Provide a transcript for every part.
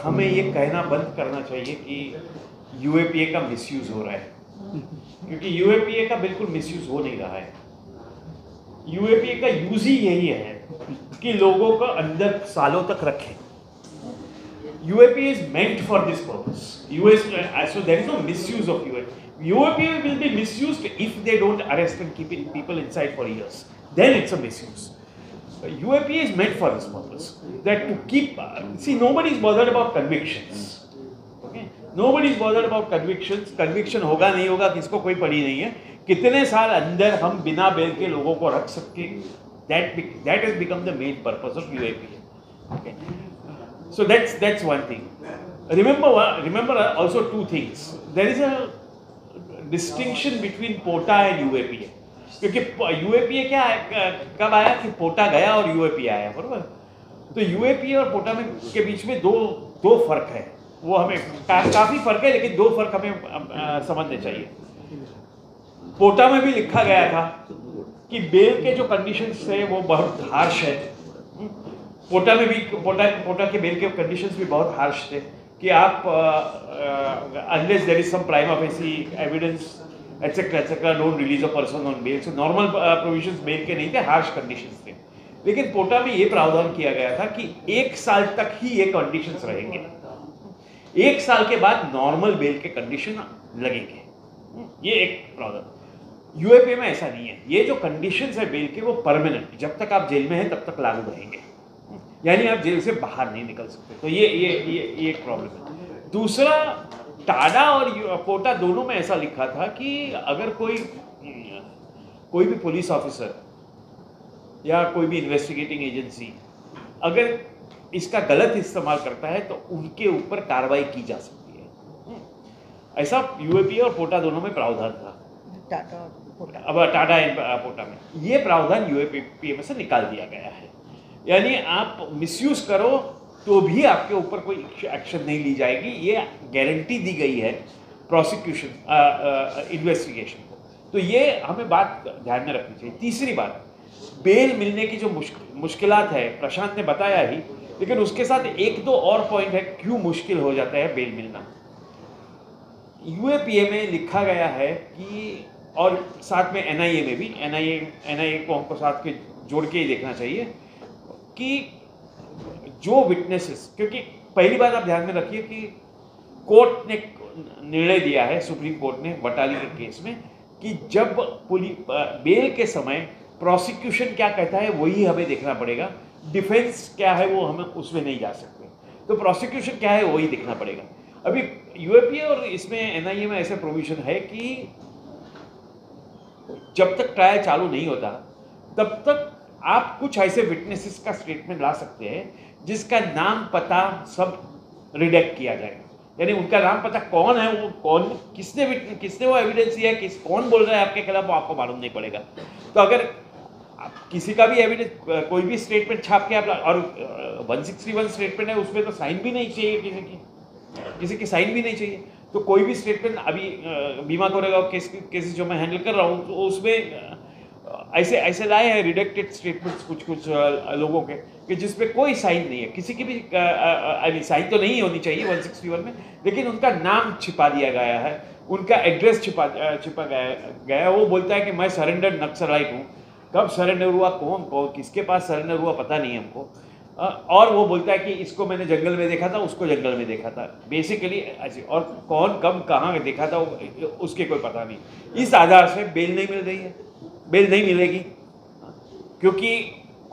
हमें ये कहना बंद करना चाहिए कि यूएपीए का मिसयूज हो रहा है, क्योंकि यूएपीए का बिल्कुल मिसयूज हो नहीं रहा है। यूएपीए का यूज ही यही है कि लोगों को अंदर सालों तक रखें। UAPA is meant for this purpose. So there is no misuse of UAPA. UAPA will be misused if they don't arrest and keep people inside for years. Then it's a misuse. UAPA is meant for this purpose. That to keep, see, nobody is bothered about convictions. Okay? Nobody is bothered about convictions. Conviction होगा नहीं होगा किसको कोई पड़ी नहीं है। कितने साल अंदर हम बिना बेल के लोगों को रख सकते, that has become the main purpose of UAPA. Okay? So that's one thing. Remember also two things. There is a distinction between Paonta and UAPA. क्योंकि UAPA क्या है, कब आया कि पोटा गया और UAPA आया, बरोबर? तो UAPA और पोटा में के बीच में दो फर्क है। वो हमें काफी फर्क है, लेकिन दो फर्क हमें समझने चाहिए। पोटा में भी लिखा गया था कि बेल के जो कंडीशंस थे वो बहुत हार्श है। पोटा में भी पोटा के बेल के कंडीशंस भी बहुत हार्श थे कि आप unless there is some prima facie evidence etcetera don't release a person on bail. So normal provisions bail के नहीं थे, हार्श कंडीशंस थे। लेकिन पोटा में ये प्रावधान किया गया था कि 1 साल तक ही ये कंडीशंस रहेंगे। 1 साल के बाद नॉर्मल बेल के कंडीशन लगेंगे। ये एक प्रावधान। यूएपीए में ऐसा नहीं है। ये जो कंडीशंस है बेल के वो परमानेंट, जब तक आप जेल में हैं तब तक लागू रहेंगे, यानी आप जेल से बाहर नहीं निकल सकते। तो ये एक प्रॉब्लम है। दूसरा, टाडा और पोटा दोनों में ऐसा लिखा था कि अगर कोई भी पुलिस ऑफिसर या कोई भी इन्वेस्टिगेटिंग एजेंसी अगर इसका गलत इस्तेमाल करता है तो उनके ऊपर कार्रवाई की जा सकती है। ऐसा यूएपीए और पोटा दोनों में प्रावधान था। अब टाडा एंड पोटा में ये प्रावधान यूएपीए में से निकाल दिया गया है। यानी आप मिसयूज करो तो भी आपके ऊपर कोई एक्शन नहीं ली जाएगी, ये गारंटी दी गई है प्रोसिक्यूशन इन्वेस्टिगेशन को। तो ये हमें बात ध्यान में रखनी चाहिए। तीसरी बात, बेल मिलने की जो मुश्किलात है प्रशांत ने बताया ही, लेकिन उसके साथ 1-2 और पॉइंट है क्यों मुश्किल हो जाता है बेल मिलना। यूएपीए में लिखा गया है कि, और साथ में एनआईए में भी, एनआईए को हमको साथ के जोड़ के ही देखना चाहिए कि जो विटनेसेस, क्योंकि पहली बात आप ध्यान में रखिए कि कोर्ट ने निर्णय दिया है, सुप्रीम कोर्ट ने बटाली के केस में, कि जब बेल के समय प्रोसिक्यूशन क्या कहता है वही हमें देखना पड़ेगा। डिफेंस क्या है वो हमें उसमें नहीं जा सकते, तो प्रोसिक्यूशन क्या है वही देखना पड़ेगा। अभी यूएपीए और इसमें एनआईए में ऐसे प्रोविजन है कि जब तक ट्रायल चालू नहीं होता तब तक आप कुछ ऐसे विटनेसेस का स्टेटमेंट ला सकते हैं जिसका नाम पता सब रिडेक्ट किया जाएगा। यानी उनका नाम पता कौन है, वो कौन, किसने वो एविडेंस दिया है, कौन बोल रहा है आपके खिलाफ, वो आपको मालूम नहीं पड़ेगा। तो अगर किसी का भी एविडेंस, कोई भी स्टेटमेंट छाप के आप, और 161 स्टेटमेंट है उसमें तो साइन भी नहीं चाहिए, किसी की साइन भी नहीं चाहिए। तो कोई भी स्टेटमेंट, अभी बीमा कोरेगांव केसेस जो मैं हैंडल कर रहा हूँ तो उसमें ऐसे लाए हैं रिडेक्टेड स्टेटमेंट्स कुछ लोगों के कि जिसपे कोई साइन नहीं है, किसी की भी साइन तो नहीं होनी चाहिए 161 में, लेकिन उनका नाम छिपा दिया गया है, उनका एड्रेस छिपा गया है। वो बोलता है कि मैं सरेंडर नक्सलाइट हूँ। कब सरेंडर हुआ, कौन किसके पास सरेंडर हुआ पता नहीं हमको, और वो बोलता है कि इसको मैंने जंगल में देखा था, उसको जंगल में देखा था, बेसिकली ऐसे, और कौन कब कहाँ देखा था उसके कोई पता नहीं। इस आधार से बेल नहीं मिल रही है, बेल नहीं मिलेगी, क्योंकि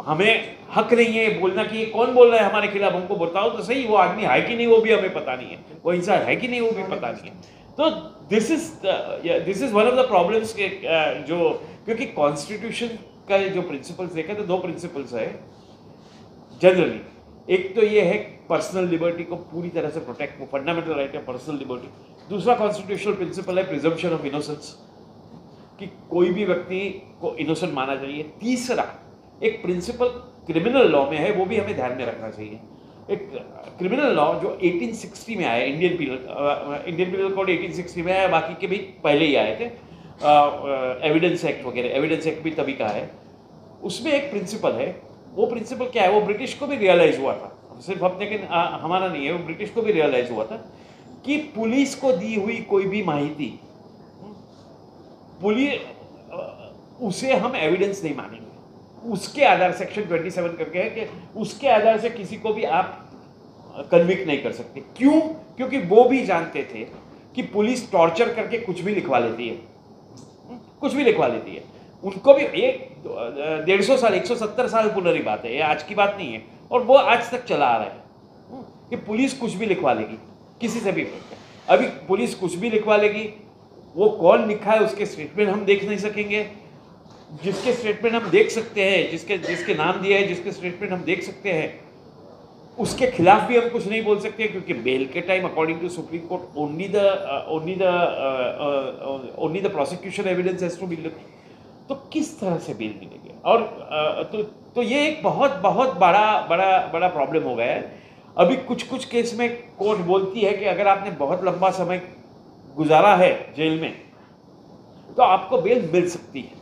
हमें हक नहीं है बोलना कि ये कौन बोल रहा है हमारे खिलाफ, हमको बताओ तो सही, वो आदमी है कि नहीं वो भी हमें पता नहीं है, वो इंसान है कि नहीं वो भी पता नहीं है। तो this is one of the problems के जो, क्योंकि कॉन्स्टिट्यूशन का जो प्रिंसिपल्स देखें तो 2 प्रिंसिपल्स है जनरली। एक तो ये है पर्सनल लिबर्टी को पूरी तरह से प्रोटेक्ट, फंडामेंटल राइट है पर्सनल लिबर्टी। दूसरा कॉन्स्टिट्यूशनल प्रिंसिपल है प्रिजम्पशन ऑफ इनोसेंस, कि कोई भी व्यक्ति को इनोसेंट माना चाहिए। तीसरा एक प्रिंसिपल क्रिमिनल लॉ में है, वो भी हमें ध्यान में रखना चाहिए। एक क्रिमिनल लॉ जो 1860 में आया, इंडियन पीनल कोड 1860 में आया, बाकी के भी पहले ही आए थे, एविडेंस एक्ट वगैरह, एविडेंस एक्ट भी तभी का है। उसमें एक प्रिंसिपल है, वो प्रिंसिपल क्या है, वो ब्रिटिश को भी रियलाइज हुआ था सिर्फ अपने के हमारा नहीं है, वो ब्रिटिश को भी रियलाइज हुआ था कि पुलिस को दी हुई कोई भी माहिती, पुलिस उसे हम एविडेंस नहीं मानेंगे। उसके आधार सेक्शन 27 करके है कि उसके आधार से किसी को भी आप कन्विक्ट नहीं कर सकते। क्यों? क्योंकि वो भी जानते थे कि पुलिस टॉर्चर करके कुछ भी लिखवा लेती है, कुछ भी लिखवा लेती है। उनको भी एक 150 साल 170 साल पुरानी बात है, ये आज की बात नहीं है, और वो आज तक चला आ रहा है कि पुलिस कुछ भी लिखवा लेगी किसी से भी। अभी पुलिस कुछ भी लिखवा लेगी, वो कौन लिखा है उसके स्टेटमेंट हम देख नहीं सकेंगे। जिसके स्टेटमेंट हम देख सकते हैं, जिसके नाम दिया है, जिसके स्टेटमेंट हम देख सकते हैं, उसके खिलाफ भी हम कुछ नहीं बोल सकते, क्योंकि बेल के time according to Supreme Court only the prosecution evidence has to be looked. तो किस तरह से बेल मिलेगी? और तो ये एक बहुत बहुत बड़ा प्रॉब्लम हो गया है। अभी कुछ केस में कोर्ट बोलती है कि अगर आपने बहुत लंबा समय गुजारा है जेल में तो आपको बेल मिल सकती है,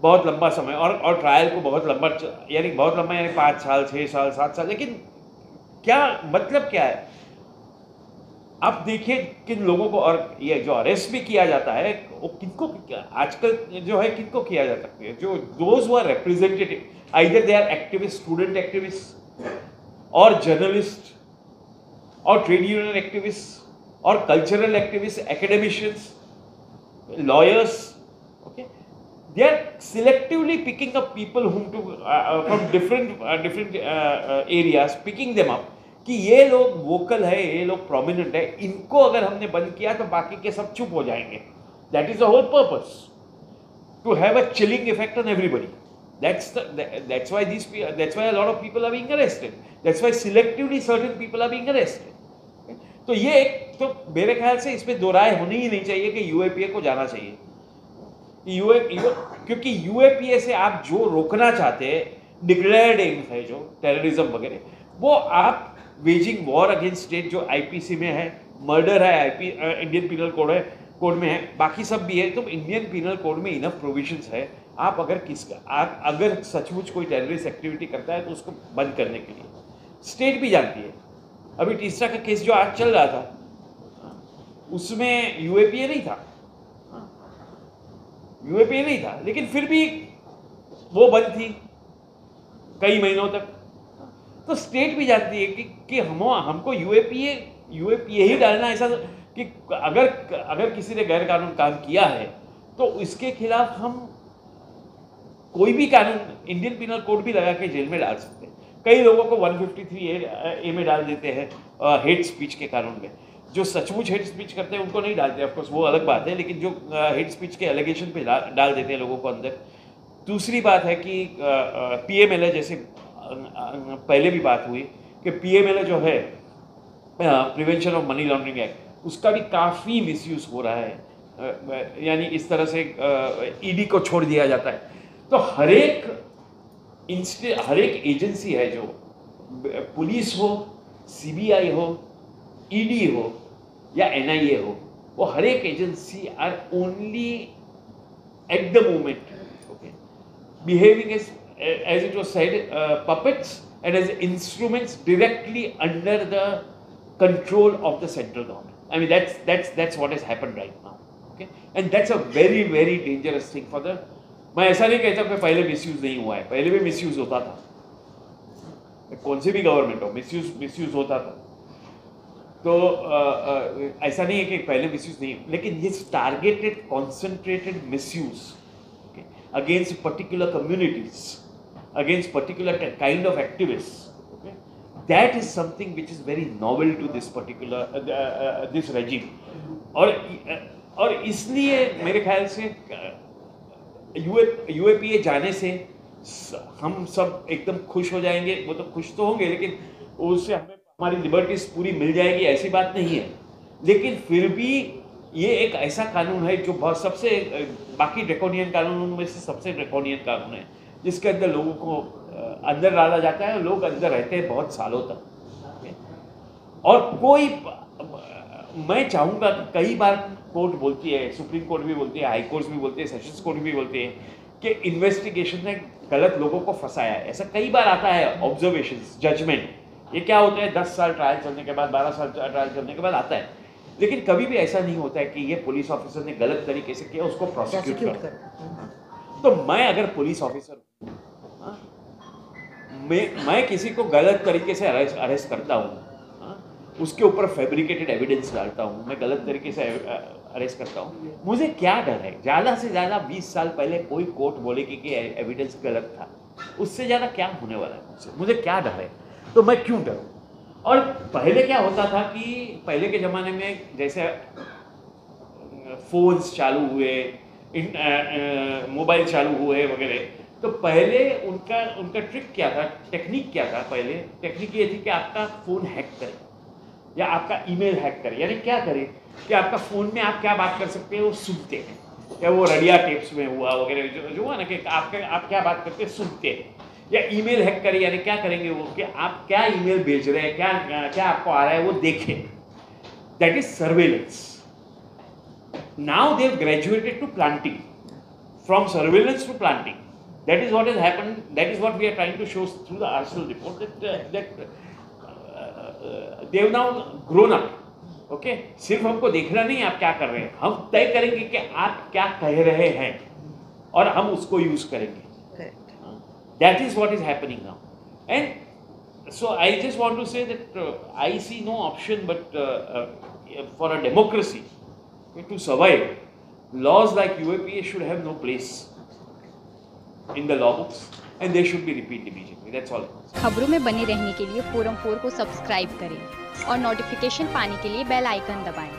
बहुत लंबा समय, और ट्रायल को बहुत लंबा, यानी बहुत लंबा यानी 5 साल 6 साल 7 साल। लेकिन क्या मतलब क्या है? आप देखिए किन लोगों को, और ये जो अरेस्ट भी किया जाता है वो किनको आजकल जो है किनको किया जाता है? जो those who are representative, either they are activist, student activist और जर्नलिस्ट और ट्रेड यूनियन एक्टिविस्ट और cultural activist, academicians, lawyers, okay, they are selectively picking up people whom to from different areas, picking them up कि ये लोग vocal है, ये लोग prominent है, इनको अगर हमने बंद किया तो बाकी के सब चुप हो जाएंगे। That is the whole purpose, to have a chilling effect on everybody. that's why a lot of people are being arrested, that's why selectively certain people are being arrested। तो ये एक, तो मेरे ख्याल से इसमें दो राय होनी ही नहीं चाहिए कि यूएपीए को जाना चाहिए। क्योंकि यूएपीए से आप जो रोकना चाहते हैं, डिक्लेयर्ड एम्स है जो टेररिज्म वगैरह, वो आप वेजिंग वॉर अगेंस्ट स्टेट जो आईपीसी में है, मर्डर है, इंडियन पिनल कोड में है, बाकी सब भी है। तो इंडियन पिनल कोड में इनफ प्रोविजंस है, आप अगर सचमुच कोई टेररिस्ट एक्टिविटी करता है तो उसको बंद करने के लिए स्टेट भी जानती है। अभी तीसरा का केस जो आज चल रहा था उसमें यूएपीए नहीं था, यूएपीए नहीं था, लेकिन फिर भी वो बंद थी कई महीनों तक। तो स्टेट भी जानती है कि हमको यूएपीए ही डालना, ऐसा कि अगर किसी ने गैर कानून काम किया है तो इसके खिलाफ हम कोई भी कानून, इंडियन पिनल कोड भी लगा के जेल में डाल सकते हैं। कई लोगों को 153A में डाल देते हैं हेट स्पीच के कानून में। जो सचमुच हेट स्पीच करते हैं उनको नहीं डालते, ऑफ कोर्स वो अलग बात है, लेकिन जो हेट स्पीच के एलिगेशन पे डाल देते हैं लोगों को अंदर। दूसरी बात है कि पीएमएलए, जैसे पहले भी बात हुई कि पीएमएलए जो है, prevention of money laundering act, उसका भी काफ़ी मिसयूज हो रहा है। यानी इस तरह से ईडी को छोड़ दिया जाता है। तो हर एक एजेंसी है, जो पुलिस हो, सीबीआई हो, ईडी हो या एनआईए हो, वो हर एक agency are only at the moment behaving as it was said, puppets and as instruments directly under the control of the central government. I mean that's what has happened right now, okay, and that's a very very dangerous thing for the, मैं ऐसा नहीं कहता कि पहले misuse नहीं हुआ है, पहले भी मिसयूज होता था, कौन सी भी गवर्नमेंट हो मिसयूज होता था। तो ऐसा नहीं है कि पहले मिसयूज नहीं, लेकिन ये targeted concentrated misuse against particular communities, against particular kind of activists, okay, that is something which is very novel to this particular this regime। और इसलिए मेरे ख्याल से यूएपीए जाने से हम सब एकदम खुश हो जाएंगे। वो तो खुश तो होंगे, लेकिन उससे हमें हमारी लिबर्टीज पूरी मिल जाएगी ऐसी बात नहीं है। लेकिन फिर भी ये एक ऐसा कानून है जो बहुत सबसे, बाकी ड्रैकोनियन कानूनों में से सबसे ड्रैकोनियन कानून है, जिसके अंदर लोगों को अंदर डाला जाता है, लोग अंदर रहते हैं बहुत सालों तक। और कोई, मैं चाहूँगा कि कई बार कोर्ट बोलती है, सुप्रीम कोर्ट भी बोलती है, हाई कोर्ट भी बोलती है, सेशंस कोर्ट भी बोलती है कि इन्वेस्टिगेशन ने गलत लोगों को फंसाया है। ऐसा कई बार आता है ऑब्जर्वेशंस, जजमेंट ये क्या होता है, 10 साल ट्रायल चलने के बाद, 12 साल ट्रायल चलने के बाद आता है। लेकिन कभी भी ऐसा नहीं होता है कि ये पुलिस ऑफिसर ने गलत तरीके से किया, उसको प्रोसिक्यूट कर। तो मैं अगर पुलिस ऑफिसर, मैं किसी को गलत तरीके से अरेस्ट करता हूँ, उसके ऊपर फैब्रिकेटेड एविडेंस डालता हूँ, मैं गलत तरीके से अरेस्ट करता हूँ, मुझे क्या डर है? ज़्यादा से ज़्यादा 20 साल पहले कोई कोर्ट बोलेगी कि एविडेंस गलत था, उससे ज़्यादा क्या होने वाला है? मुझे क्या डर है? तो मैं क्यों डरूँ? और पहले क्या होता था कि पहले के ज़माने में जैसे फ़ोन्स चालू हुए, मोबाइल चालू हुए वगैरह, तो पहले उनका ट्रिक क्या था, टेक्निक क्या था? पहले टेक्निक ये थी कि आपका फ़ोन हैक करे या आपका ईमेल हैक करे। यानी क्या करे कि आपका फ़ोन में आप क्या बात कर सकते हैं वो सुनते हैं, या वो रेडिया टेप्स में हुआ वगैरह जो हुआ ना कि आप क्या बात करते हैं सुनते हैं। या ईमेल हैक करे, यानी क्या करेंगे वो कि आप क्या ईमेल भेज रहे हैं, क्या आपको आ रहा है वो देखें। That is surveillance. Now they have graduated to planting, from surveillance to planting. That is what has happened. That is what we are trying to show through the Arsenal report, that they have now grown up. Okay? सिर्फ हमको देखना नहीं आप क्या कर रहे हैं, हम तय करेंगे कि आप क्या कह रहे हैं और हम उसको यूज करेंगे. That is what is happening now. And so I just want to say that I see no option but for a democracy to survive, laws like UAPA should have no place in the law books and they should be repealed immediately. That's all. खबरों में बने रहने के लिए forum 4 को subscribe करें और notification पाने के लिए बेल आइकन दबाएं.